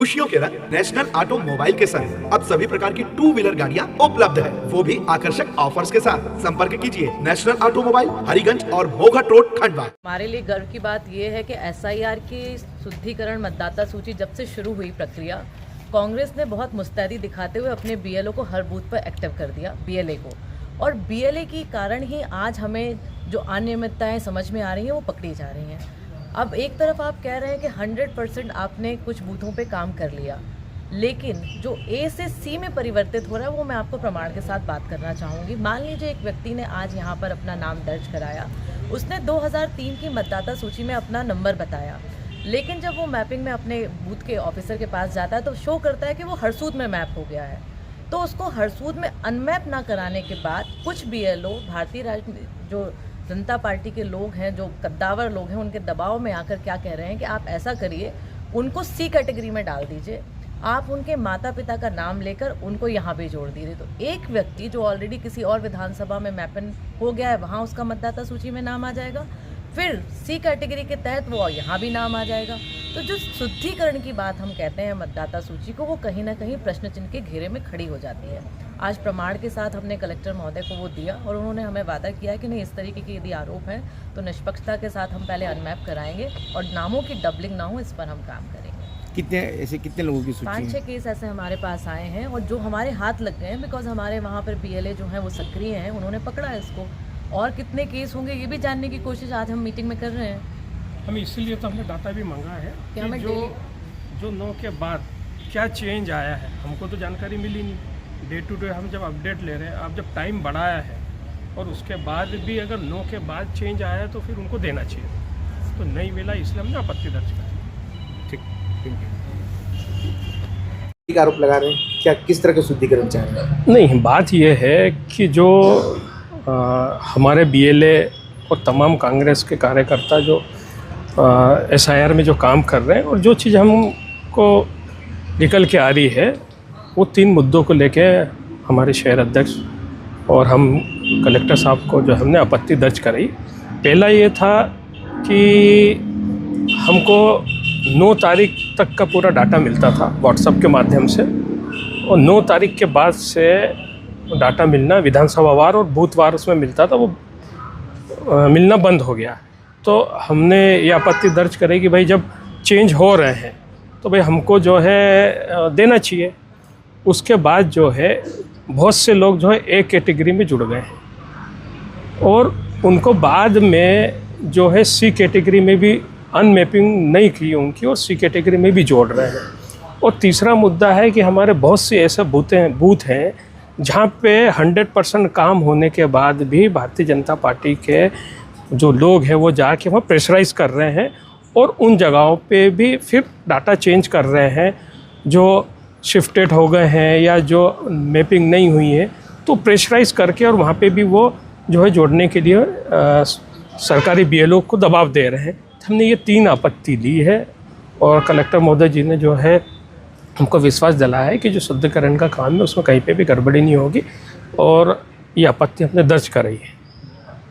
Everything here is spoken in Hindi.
खुशियों के रंग नेशनल ऑटोमोबाइल के संग अब सभी प्रकार की 2 व्हीलर गाड़ियां उपलब्ध है, वो भी आकर्षक ऑफर्स के साथ। संपर्क कीजिए नेशनल ऑटोमोबाइल, हरिगंज और मोघट रोड, खंडवा। हमारे लिए गर्व की बात यह है कि SIR की शुद्धिकरण मतदाता सूची जब से शुरू हुई प्रक्रिया, कांग्रेस ने बहुत मुस्तैदी दिखाते हुए अपने BLO को हर बूथ पर एक्टिव कर दिया, BLA को। और BLA के कारण ही आज हमें जो अनियमितताएं समझ में आ रही हैं वो पकड़ी जा रही हैं। अब एक तरफ आप कह रहे हैं कि 100% आपने कुछ बूथों पे काम कर लिया, लेकिन जो A से C में परिवर्तित हो रहा है वो मैं आपको प्रमाण के साथ बात करना चाहूँगी। मान लीजिए एक व्यक्ति ने आज यहाँ पर अपना नाम दर्ज कराया, उसने 2003 की मतदाता सूची में अपना नंबर बताया, लेकिन जब वो मैपिंग में अपने बूथ के ऑफिसर के पास जाता है तो शो करता है कि वो हरसूद में मैप हो गया है। तो उसको हरसूद में अनमैप ना कराने के बाद कुछ BLO भारतीय जो जनता पार्टी के लोग हैं, जो कद्दावर लोग हैं, उनके दबाव में आकर क्या कह रहे हैं कि आप ऐसा करिए, उनको C कैटेगरी में डाल दीजिए, आप उनके माता पिता का नाम लेकर उनको यहाँ पे जोड़ दीजिए। तो एक व्यक्ति जो ऑलरेडी किसी और विधानसभा में मैपन हो गया है, वहाँ उसका मतदाता सूची में नाम आ जाएगा, फिर C कैटेगरी के तहत वो यहाँ भी नाम आ जाएगा। तो जो शुद्धिकरण की बात हम कहते हैं मतदाता सूची को, वो कहीं ना कहीं प्रश्न चिन्ह के घेरे में खड़ी हो जाती है। आज प्रमाण के साथ हमने कलेक्टर महोदय को वो दिया और उन्होंने हमें वादा किया कि नहीं, इस तरीके के यदि आरोप हैं तो निष्पक्षता के साथ हम पहले अनमैप कराएंगे और नामों की डबलिंग ना हो, इस पर हम काम करेंगे। कितने लोगों की सूची 5-6 केस ऐसे हमारे पास आए हैं और जो हमारे हाथ लग गए हैं, बिकॉज हमारे वहाँ पर BLA जो हैं वो सक्रिय हैं, उन्होंने पकड़ा है इसको। और कितने केस होंगे ये भी जानने की कोशिश आज हम मीटिंग में कर रहे हैं। हम इसीलिए तो हमने डाटा भी मांगा है कि कि जो 9 के बाद क्या चेंज आया है, हमको तो जानकारी मिली नहीं। डे टू डे हम जब अपडेट ले रहे हैं, आप जब टाइम बढ़ाया है और उसके बाद भी अगर 9 के बाद चेंज आया है तो फिर उनको देना चाहिए। तो नहीं मिला, इसलिए हमने आपत्ति दर्ज करी। ठीक है। आरोप लगा रहे हैं, क्या किस तरह का शुद्धिकरण चाह रहे हैं? नहीं, बात यह है कि जो हमारे BLA और तमाम कांग्रेस के कार्यकर्ता जो SIR में जो काम कर रहे हैं और जो चीज़ हमको निकल के आ रही है, वो 3 मुद्दों को लेके हमारे शहर अध्यक्ष और हम कलेक्टर साहब को जो हमने आपत्ति दर्ज कराई। पहला ये था कि हमको 9 तारीख तक का पूरा डाटा मिलता था व्हाट्सएप के माध्यम से, और 9 तारीख के बाद से डाटा मिलना विधानसभा वार और बूथ वार उसमें मिलता था, वो मिलना बंद हो गया। तो हमने ये आपत्ति दर्ज करी कि भाई जब चेंज हो रहे हैं तो भाई हमको जो है देना चाहिए। उसके बाद जो है बहुत से लोग जो है A कैटेगरी में जुड़ गए हैं और उनको बाद में जो है C कैटेगरी में भी अनमैपिंग नहीं की उनकी और C कैटेगरी में भी जोड़ रहे हैं। और तीसरा मुद्दा है कि हमारे बहुत से ऐसे बूथ हैं जहाँ पे 100% काम होने के बाद भी भारतीय जनता पार्टी के जो लोग हैं वो जाके वहाँ प्रेशराइज कर रहे हैं और उन जगहों पे भी फिर डाटा चेंज कर रहे हैं, जो शिफ्टेड हो गए हैं या जो मैपिंग नहीं हुई है, तो प्रेशराइज करके और वहाँ पे भी वो जो है जोड़ने के लिए सरकारी BLO को दबाव दे रहे हैं। हमने ये 3 आपत्ति ली है और कलेक्टर महोदय जी ने जो है हमको विश्वास दिलाया है कि जो शुद्धिकरण का काम है उसमें कहीं पे भी गड़बड़ी नहीं होगी और ये आपत्ति हमने दर्ज कराई है।